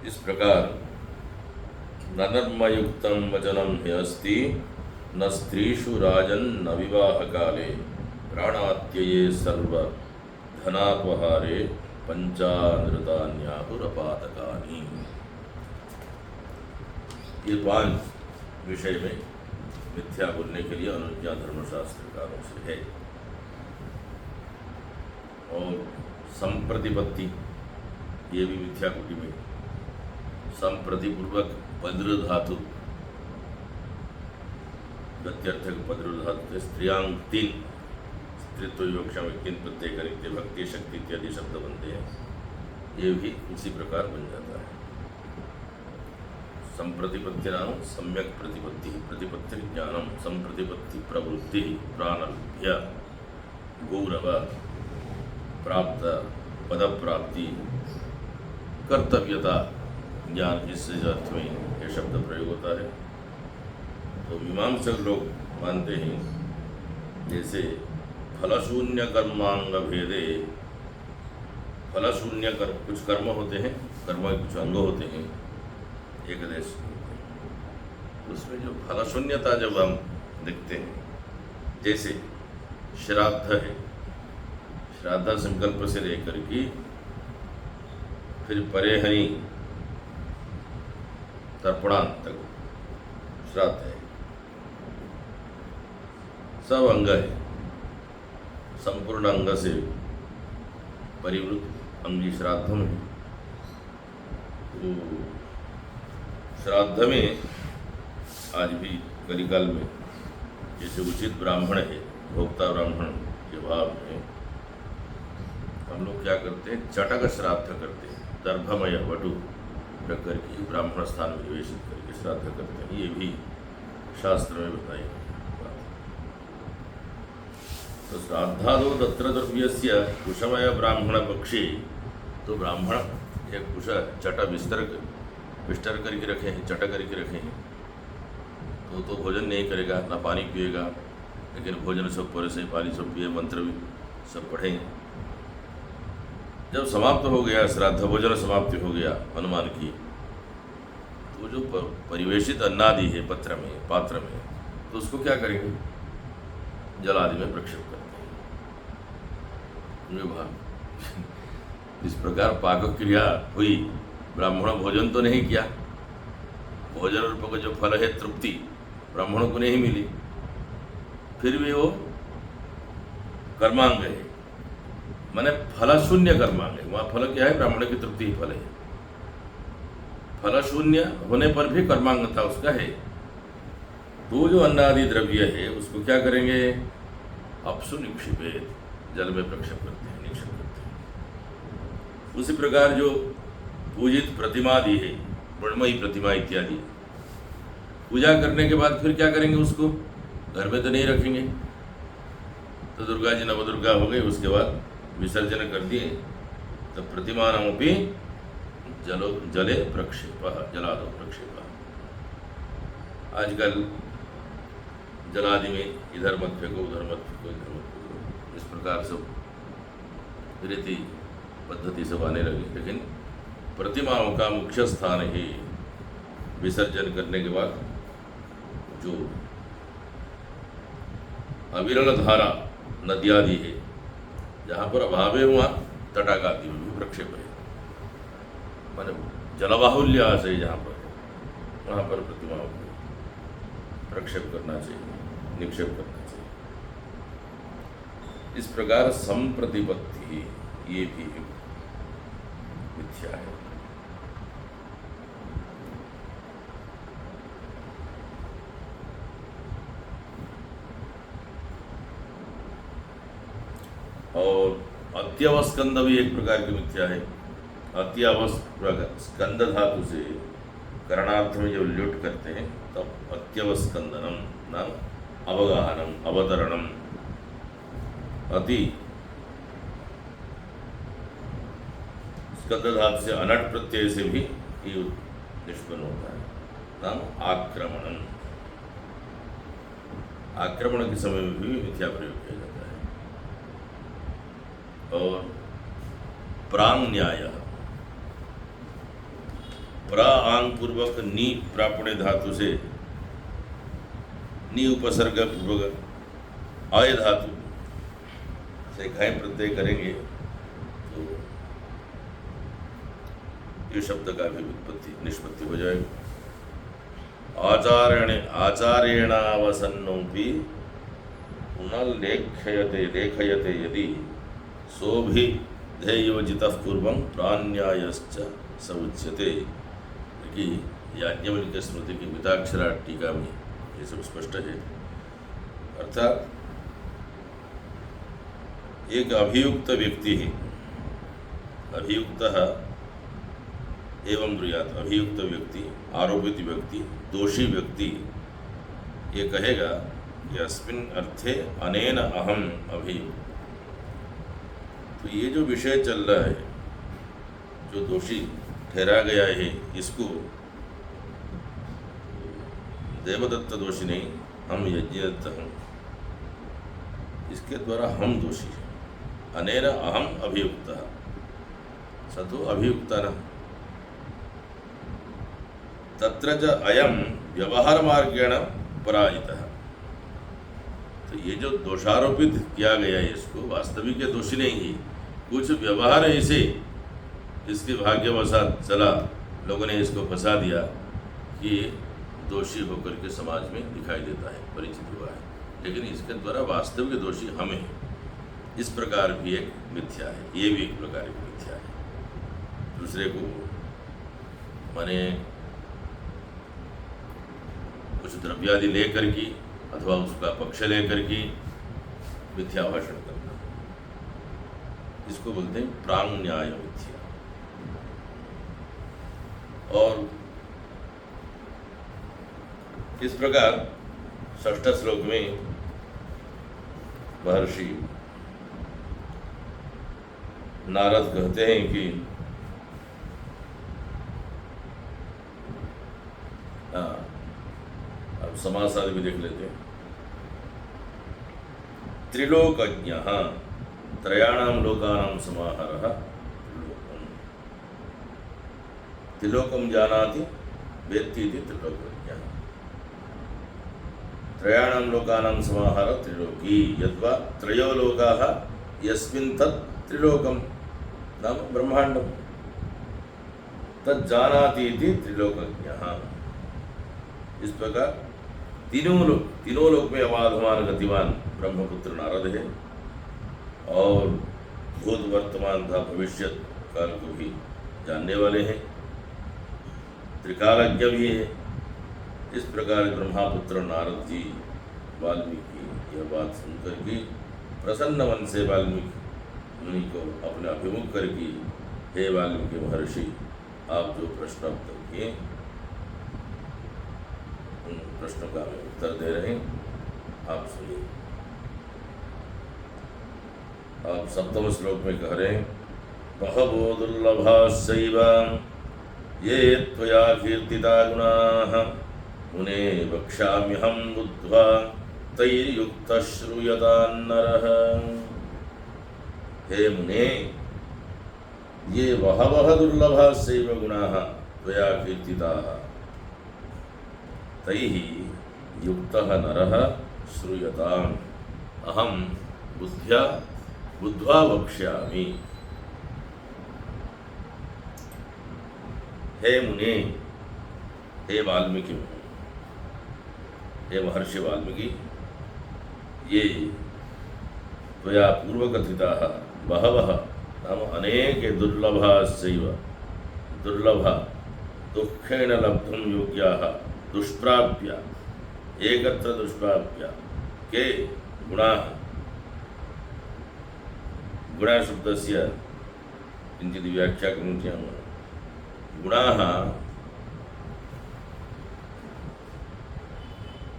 इस प्रकार न नर्मयुक्तं वचनं ह्यस्ति न स्त्रीषु राजन् न विवाह काले प्राणात्यये सर्व धनापहारे पंचानृतान्याहुरपातकानि। ये 5 विषय में मिथ्या बोलने के लिए अनुज्ञा धर्मशास्त्रकारों से है। और संप्रतिपत्ति ये भी मिथ्या कोटि में। संप्रतिपूर्वक पद्र धातु गत्यर्थक पद्र धातु स्त्रियांग 3 स्त्रीत्व विवक्षा में किन प्रत्यय करित्य भक्ति शक्ति इत्यादि शब्द बनते हैं। ये भी उसी प्रकार बन जाता है। संप्रतिपत्ति नाम सम्यक प्रतिपत्ति प्रतिपत्ति ज्ञानम संप्रतिपत्ति प्रवृत्ति प्राणलभ्य गौरव प्राप्त पद प्राप्ति कर्तव्यता ज्ञान, इस अर्थ में यह शब्द प्रयोग होता है। तो मीमांसक लोग मानते हैं जैसे फलशून्य कर्मांग भेदे, फलशून्य कुछ कर्म होते हैं, कर्म के कुछ अंग होते हैं एकदेश, उसमें जो फलशून्यता जब हम देखते हैं, जैसे श्राद्ध है, श्राद्ध संकल्प से लेकर के फिर परेहनी तर्पणांत तक श्राद्ध है, सब अंग है, संपूर्ण अंग से परिवृत अंगी श्राद्धम है। तो श्राद्ध में आज भी कलिकाल में जैसे उचित ब्राह्मण है, भोक्ता ब्राह्मण के भाव में हम लोग क्या करते हैं, चटक श्राद्ध करते हैं, दर्भमय वटु रख करके ब्राह्मण स्थान में निवेशित करके श्राद्ध करते हैं। ये भी शास्त्र में बताई गई बात। तो श्राद्धादो तत्र द्रव्यस्य कुशमय ब्राह्मण पक्षी, तो ब्राह्मण एक कुश चटा बिस्तर करके रखे हैं, चटा करके रखे हैं, तो भोजन नहीं करेगा, ना पानी पिएगा, लेकिन भोजन सब पूरे से पानी सब पिए, मंत्र भी सब पढ़े। जब समाप्त हो गया श्राद्ध भोजन समाप्ति हो गया हनुमान की, तो जो परिवेशित अन्नादि है पात्र में, तो उसको क्या करेंगे, जल आदि में प्रक्षेप करते हैं। इस प्रकार पाक क्रिया हुई, ब्राह्मण भोजन तो नहीं किया, भोजन रूप का जो फल है तृप्ति ब्राह्मणों को नहीं मिली, फिर भी वो कर्मांग है, माने फलशून्य कर्मांग है। वहाँ फल क्या है, ब्राह्मण की तृप्ति ही फल है। फलशून्य होने पर भी कर्मांगता उसका है। तो जो अन्नादि द्रव्य है उसको क्या करेंगे, अपसु निक्षिपेत, जल में प्रक्षेप करते हैं, निक्षेप करते हैं। उसी प्रकार जो पूजित प्रतिमादि है, मृण्मयी प्रतिमा इत्यादि, पूजा करने के बाद फिर क्या करेंगे, उसको घर में तो नहीं रखेंगे। तो दुर्गा जी नवदुर्गा हो गई, उसके बाद विसर्जन कर दिए, तो प्रतिमानमपि जले प्रक्षेप, जलादो प्रक्षेप। आजकल जलादि में इधर मत फेंको, उधर मत फेंको, इधर मत फेंको, इस प्रकार सब रीति पद्धति सब आने लगी। लेकिन प्रतिमाओं का मुख्य स्थान ही विसर्जन करने के बाद जो अविरल धारा नदियादि है, जहाँ पर अभाव है वहाँ तटाकादि में भी प्रक्षेप है, माने जलबाहुल्य से जहाँ पर है वहाँ पर प्रतिमाओं को प्रक्षेप करना चाहिए, निक्षेप करना चाहिए। इस प्रकार संप्रतिपत्ति ये भी मिथ्या है। और अत्यवस्कंद भी एक प्रकार की मिथ्या है। अत्यवस्कंद धातु से करणार्थ में जब ल्युट करते हैं तब अत्यवस्कंदनम नाम अवगाहनम अवतरणम, अति स्कंद धातु से अनट प्रत्यय से भी ये निष्पन्न होता है, नाम आक्रमणम। आक्रमण के समय में भी मिथ्या प्रयोग किया जाता है। और प्रांग न्याय, प्रा आंग पूर्वक नी प्रापणे धातु से नी उपसर्ग पूर्वक आय धातु से घाय प्रत्यय करेंगे तो ये शब्द का भी निष्पत्ति हो जाएगा। आचारेणावसन्नोऽपि पुनर्लेखयते लेखयते यदि सोऽभिधेयोजितः पूर्वं प्राण्यायश्च स उच्यते। कि याज्ञवल्क्य स्मृति की मिताक्षरा टीका में ये सब स्पष्ट है। अर्थात एक अभियुक्त व्यक्ति है, अभियुक्तः एवं ब्रूयात्, अभियुक्त व्यक्ति, आरोपित व्यक्ति, दोषी व्यक्ति ये कहेगा कि अस्मिन् अर्थे अनेन अहम अभियुक्त। तो ये जो विषय चल रहा है, जो दोषी ठहरा गया है, इसको देवदत्त दोषी नहीं, हम यज्ञदत्त हूँ, इसके द्वारा हम दोषी हैं। अनेन अहम अभियुक्तः, स तो अभियुक्ता न तत्र च अयम व्यवहार मार्गेण पराजितः। तो ये जो दोषारोपित किया गया है, इसको वास्तविक के दोषी नहीं है, कुछ व्यवहार ऐसे इसके भाग्यवशात चला, लोगों ने इसको फंसा दिया कि दोषी होकर के समाज में दिखाई देता है, परिचित हुआ है, लेकिन इसके द्वारा वास्तविक दोषी हम हैं। इस प्रकार भी एक मिथ्या है, ये भी एक प्रकार की मिथ्या है। दूसरे को माने कुछ द्रव्यादि लेकर के अथवा उसका पक्ष लेकर के मिथ्या भाषण करना, इसको बोलते हैं प्रांगन्याय मिथ्या। और इस प्रकार षष्ठ श्लोक में महर्षि नारद कहते हैं कि अब समास आदि भी देख लेते हैं। त्रिलोकज्ञः त्रयाणां लोकानां समाहारः त्रिलोकम्। त्रिलोकं जानाति वेत्ति इति त्रिलोकज्ञः। त्रयाणां लोकानां समाहार त्रिलोकी। यद्वा त्रयो लोकाः यस्मिन् तत् त्रिलोकं नाम ब्रह्मांडम तज्जानाति इति त्रिलोकज्ञः। इस प्रकार तीनों लोक में अबाधमान गतिमान ब्रह्मपुत्र नारद है और भूत वर्तमान तथा भविष्य काल को भी जानने वाले हैं, त्रिकालज्ञ भी है। इस प्रकार ब्रह्मापुत्र नारद जी वाल्मीकि यह बात सुनकर के प्रसन्न मन से वाल्मीकि मुनि को अपने अभिमुख करके, हे वाल्मीकि महर्षि, आप जो प्रश्न उत्तर किए उन प्रश्नों का हमें उत्तर दे रहे हैं, आप सुनिए। आप सप्तम श्लोक में कह रहे हैं, बहवो दुर्लभाश्चैव ये त्वया कीर्तिता गुणाः मुने वक्ष्याम्यहं बुद्ध्वा तैर्युक्तः श्रूयतान्नरः। हे मुने, ये बहवः दुर्लभाश्चैव गुणाः त्वया कीर्तिताः तैः युक्तः नरः श्रूयताम् अहं बुद्ध्वा वक्ष्यामि। हे मुने, हे वाल्मीकि, हे महर्षि वाल्मीकि, ये त्वया पूर्वकथिताः बहवः नाम अनेके दुर्लभाश्चैव, दुर्लभ दुःखेन लब्धुं योग्याः दुष्प्राप्य एकत्र दुष्प्राप्य के गुणाः। गुणशब्दस्य किञ्चित् व्याख्या करिष्यामः। गुणाः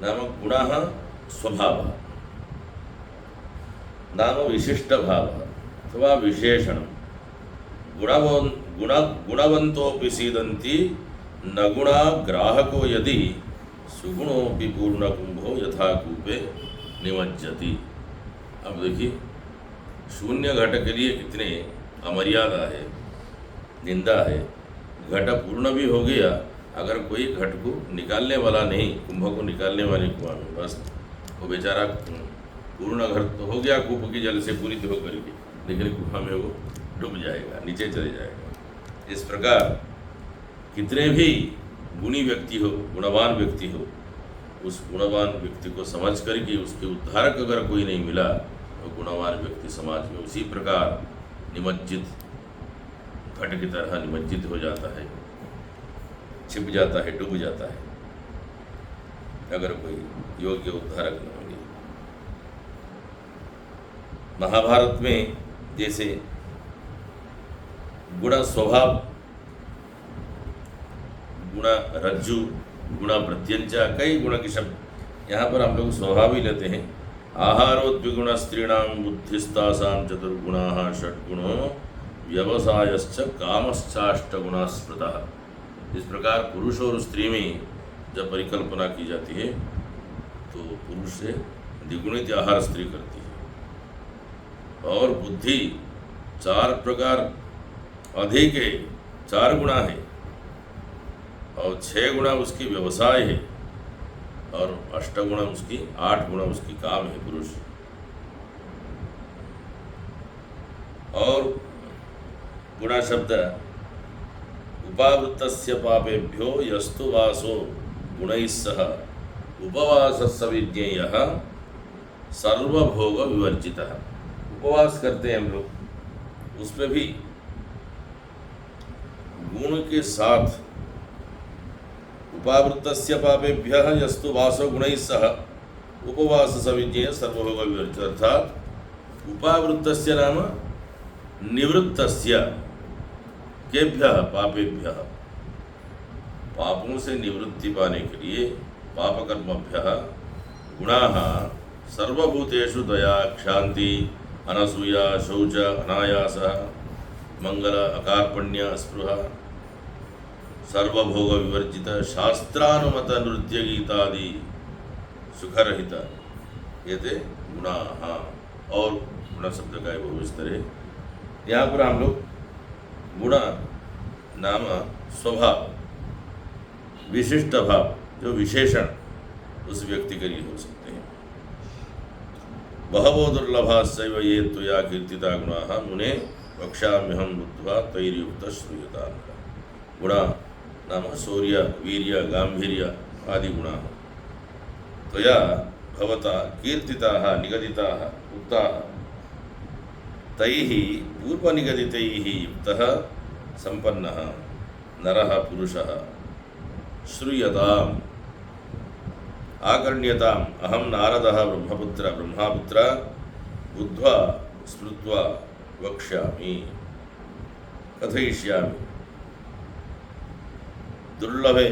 नाम गुणः स्वभावः नाम विशिष्टभावः अथवा विशेषणं। गुणवन्तोऽपि सीदन्ति न गुणा ग्राहको यदि सुगुणोऽपि पूर्णकुंभो यथा कूपे निमज्जति। अब देखिए, शून्य घट के लिए कितने अमर्यादा है, निंदा है। घट पूर्ण भी हो गया, अगर कोई घट को निकालने वाला नहीं, कुंभ को निकालने वाले कुआं में, बस वो बेचारा पूर्ण घर तो हो गया कूप के जल से पूरित होकर के, लेकिन कुआं में वो डूब जाएगा, नीचे चले जाएगा। इस प्रकार कितने भी गुणी व्यक्ति हो, गुणवान व्यक्ति हो, उस गुणवान व्यक्ति को समझ करके उसके उद्धारक अगर कोई नहीं मिला तो गुणवान व्यक्ति समाज में उसी प्रकार निमज्जित, घट की तरह निमज्जित हो जाता है, छिप जाता है, डूब जाता है, अगर कोई योग्य उद्धारक न होंगे। महाभारत में जैसे गुण स्वभाव, गुण रज्जु, गुण प्रत्यंचा, कई गुण के शब्द यहाँ पर हम लोग स्वभाव ही लेते हैं। आहारोद्विगुण स्त्रीणाम बुद्धिस्तासाम चतुर्गुणाः षड्गुणो व्यवसायश्च कामश्चाष्टगुणा स्मृतः। इस प्रकार पुरुष और स्त्री में जब परिकल्पना की जाती है तो पुरुष से द्विगुणित आहार स्त्री करती है, और बुद्धि 4 प्रकार अधिक है, 4 गुणा है, और 6 गुणा उसकी व्यवसाय है, और 8 गुणा उसकी, 8 गुणा उसकी काम है पुरुष। और गुणा शब्द उपावृत्तस्य पापेभ्यो यस्तु वासो गुणैः सह उपवासस्य विज्ञेयः सर्वभोग विवर्जितः। उपवास करते हैं हम लोग, उसमें भी गुण के साथ, उपावृत्तस्य पापेभ्यः यस्तु वासो गुणैः सह उपवासस्य विज्ञेयः सर्वभोग विवर्जितः। अर्थात उपावृत्तस्य नाम निवृत्तस्य, केभ्यः पापेभ्यः, पापों से निवृत्ति पाने के लिए, पापकर्मभ्यः गुणाः सर्वभूतेषु दया, क्षांति, अनसूया, शौच, अनायास, मंगल, अकार्पण्य, स्पृहा, सर्वभोग विवर्जित, शास्त्रानुमत नृत्य गीतादि सुखरहित, ये थे गुणाः। और गुण शब्द का बहुविस्तर है। यहाँ पर हम लोग गुण नाम स्वभाव, विशिष्ट भाव, जो विशेषण उस व्यक्ति के लिए हो सकते हैं। बहवो दुर्लभास्सैव ये त्वया कीर्तिता गुणाः मुने वक्ष्याम्यहं बुद्ध्वा तैर्युक्तः श्रूयताम्। गुण नाम शौर्य, वीर्य, गांभीर्य आदि गुणाः त्वया भवता कीर्तिताः, निगदिताः, उक्ताः, तैः पूर्वनिगदितैः युक्तः संपन्नः नरः पुरुषः श्रूयताम् आकर्ण्यताम्। अहं नारदः ब्रह्मापुत्र बुद्ध्वा स्मृत्वा वक्ष्यामि, कथयिष्यामि। दुर्लभे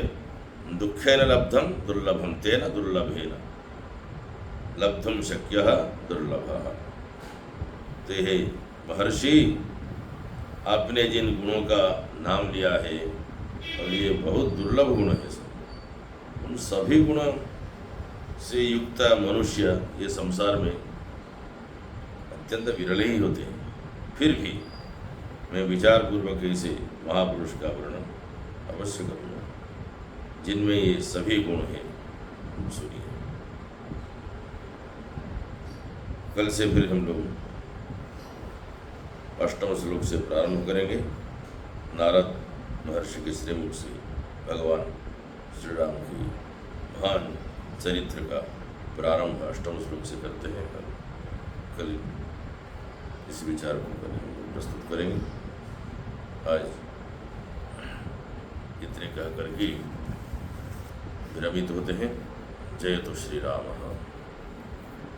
दुःखेन लब्धं दुर्लभं तेन दुर्लभेन लब्धुं शक्यः दुर्लभः। ते हे महर्षि, आपने जिन गुणों का नाम लिया है और ये बहुत दुर्लभ गुण है, उन सभी गुणों से युक्त मनुष्य ये संसार में अत्यंत विरले ही होते हैं। फिर भी मैं विचारपूर्वक इसे महापुरुष का वर्णन अवश्य करूँगा, जिनमें ये सभी गुण हैं। सुनिए, कल से फिर हम लोग 8वें श्लोक से प्रारंभ करेंगे। नारद महर्षि के श्रीमुख से भगवान श्री राम की महान चरित्र का प्रारंभ 8वें श्लोक से करते हैं। कल इस विचार को प्रस्तुत करेंगे। आज इतने कह करके विरमित होते हैं। जय तो श्री राम।